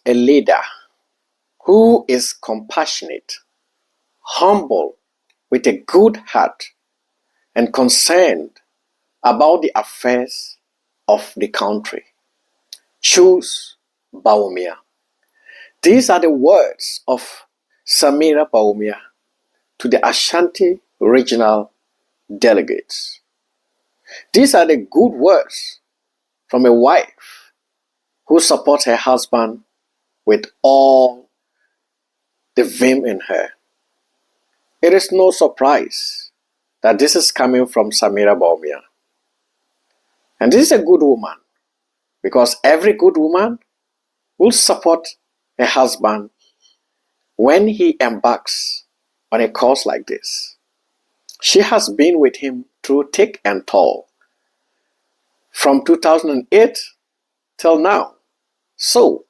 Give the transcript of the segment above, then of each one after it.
a leader who is compassionate, humble, with a good heart, and concerned about the affairs of the country. Choose Bawumia. These are the words of Samira Bawumia to the Ashanti regional delegates. These are the good words from a wife who supports her husband with all the vim in her. It is no surprise that this is coming from Samira Bawumia. And this is a good woman, because every good woman will support her husband when he embarks on a course like this. She has been with him through thick and tall from 2008 till now. So,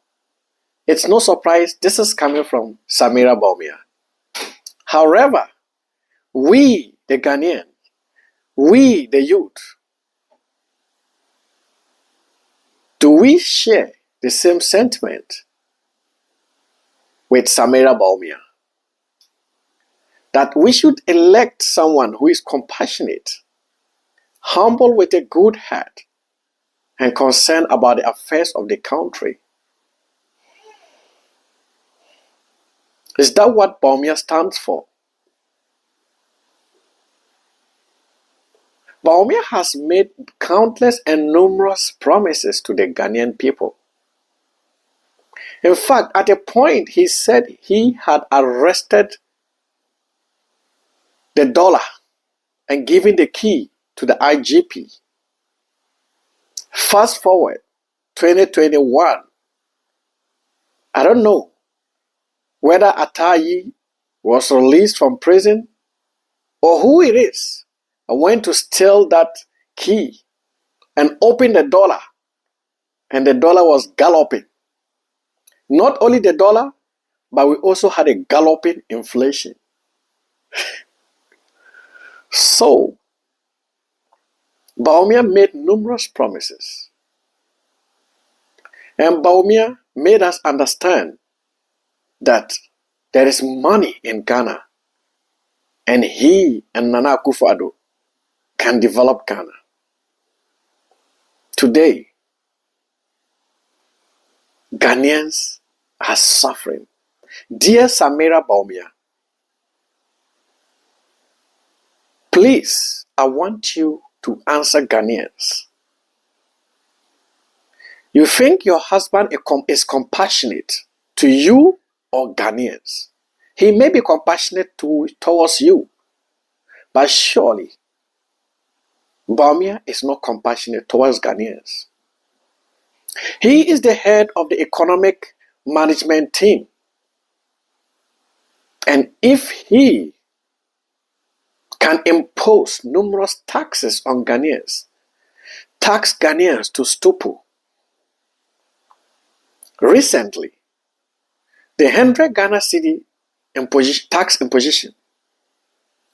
it's no surprise this is coming from Samira Bawumia. However, we, the Ghanaians, we, the youth, do we share the same sentiment with Samira Bawumia? That we should elect someone who is compassionate, humble with a good heart, and concerned about the affairs of the country. Is that what Bawumia stands for? Bawumia has made countless and numerous promises to the Ghanaian people. In fact, at a point, he said he had arrested the dollar and given the key to the IGP. Fast forward, 2021. I don't know whether Atayi was released from prison or who it is and went to steal that key and open the dollar, and the dollar was galloping. Not only the dollar, but we also had a galloping inflation. So, Bawumia made numerous promises. And Bawumia made us understand that there is money in Ghana, and he and Nana Akufo-Addo can develop Ghana. Today, Ghanaians are suffering. Dear Samira Bawumia, please, I want you to answer Ghanaians. You think your husband is compassionate to you or Ghanaians? He may be compassionate towards you, but surely Bawumia is not compassionate towards Ghanaians. He is the head of the economic management team. And if he can impose numerous taxes on Ghanaians, tax Ghanaians to stupor. Recently, the 100 Ghana cedi tax imposition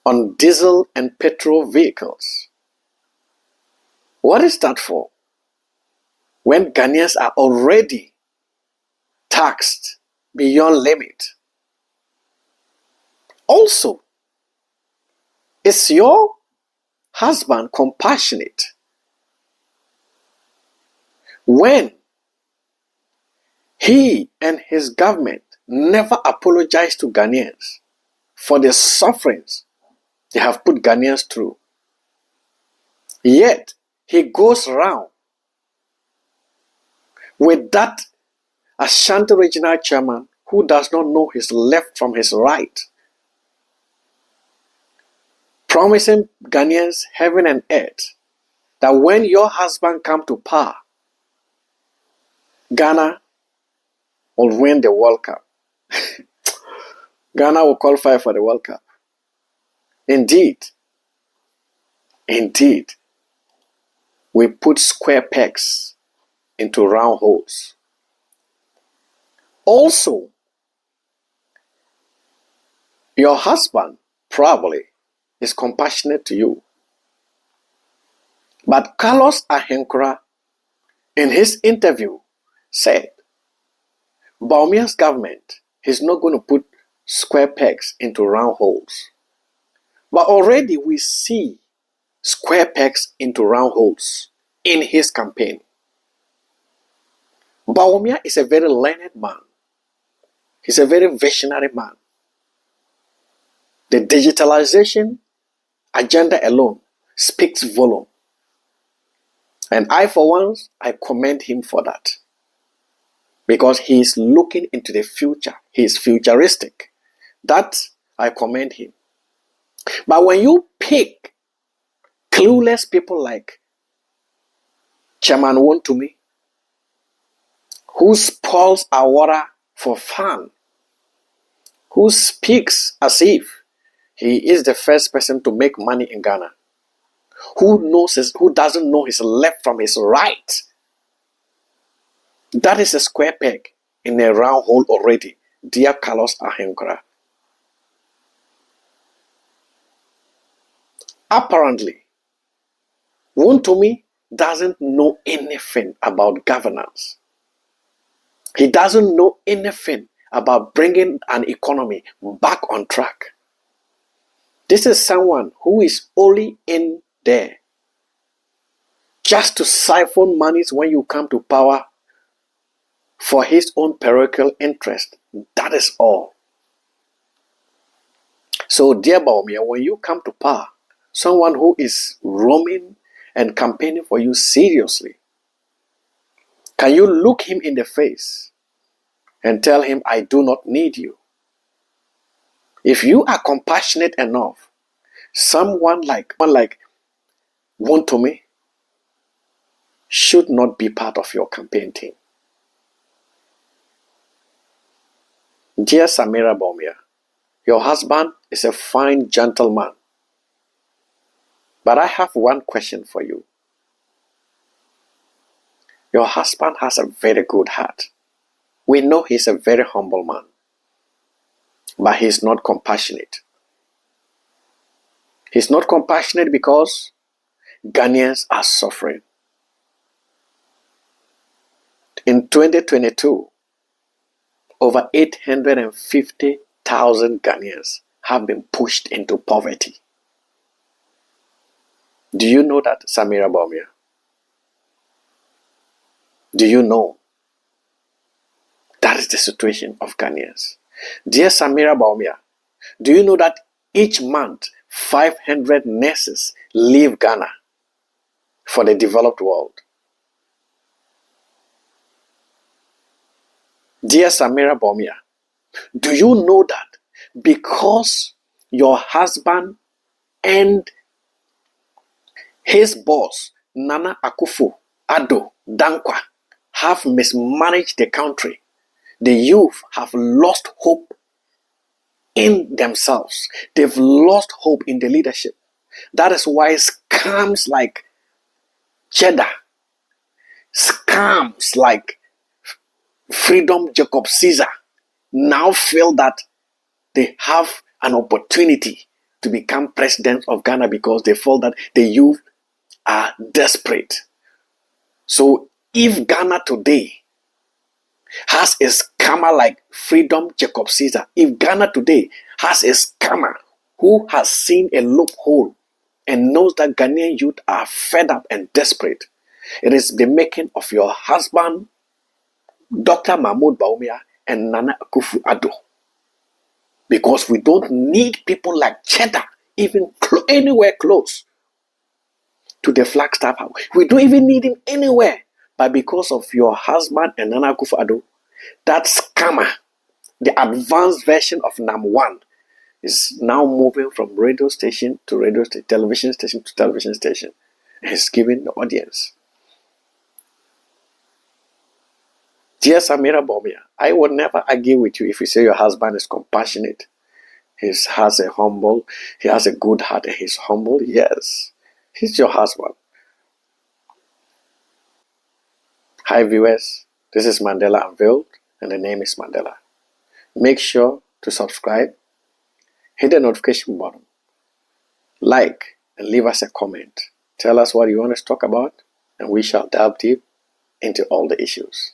on diesel and petrol vehicles. What is that for? When Ghanaians are already taxed beyond limit. Also, is your husband compassionate when he and his government never apologize to Ghanaians for the sufferings they have put Ghanaians through? Yet, he goes around with that Ashanti regional chairman who does not know his left from his right, promising Ghanaians heaven and earth that when your husband comes to power, Ghana will win the World Cup. Ghana will qualify for the World Cup. Indeed, we put square pegs into round holes. Also, your husband probably is compassionate to you. But Carlos Ahenkura, in his interview, said, Baumia's government is not going to put square pegs into round holes. But already we see square pegs into round holes in his campaign. Bawumia is a very learned man. He's a very visionary man. The digitalization agenda alone speaks volume. And I, for once, I commend him for that. Because he is looking into the future. He is futuristic. That, I commend him. But when you pick clueless people like Chairman Wontumi, who spoils our water for fun, who speaks as if he is the first person to make money in Ghana, who doesn't know his left from his right. That is a square peg in a round hole already. Dear Carlos Ahenkora. Apparently, Wontumi doesn't know anything about governance. He doesn't know anything about bringing an economy back on track. This is someone who is only in there just to siphon monies when you come to power for his own parochial interest. That is all. So, dear Bawumia, when you come to power, someone who is roaming and campaigning for you seriously, can you look him in the face and tell him, I do not need you? If you are compassionate enough, someone like Wontumi should not be part of your campaign team. Dear Samira Bawumia, your husband is a fine gentleman. But I have one question for you. Your husband has a very good heart. We know he's a very humble man. But he's not compassionate. He's not compassionate because Ghanaians are suffering. In 2022, over 850,000 Ghanaians have been pushed into poverty. Do you know that, Samira Bawumia? Do you know? That is the situation of Ghanaians. Dear Samira Bawumia, do you know that each month 500 nurses leave Ghana for the developed world? Dear Samira Bawumia, do you know that because your husband and his boss, Nana Akufo-Addo Dankwa, have mismanaged the country, the youth have lost hope in themselves. They've lost hope in the leadership. That is why scams like Cheddar, scams like Freedom Jacob Caesar now feel that they have an opportunity to become president of Ghana because they feel that the youth are desperate. So if Ghana today has a scammer like Freedom Jacob Caesar, if Ghana today has a scammer who has seen a loophole and knows that Ghanaian youth are fed up and desperate, it is the making of your husband, Dr. Mahmoud Bawumia, and Nana Akufo-Addo. Because we don't need people like Cheddar even anywhere close to the Flagstaff House. We don't even need him anywhere. But because of your husband and Nana Akufo-Addo, that scammer, the advanced version of NAM1, is now moving from radio station to radio station, television station to television station. And he's giving the audience. Dear Samira Bawumia, I will never argue with you if you say your husband is compassionate. He has a good heart and he's humble. Yes, he's your husband. Hi viewers, this is Mandela Unveiled and the name is Mandela. Make sure to subscribe, hit the notification button, like and leave us a comment. Tell us what you want us to talk about and we shall delve deep into all the issues.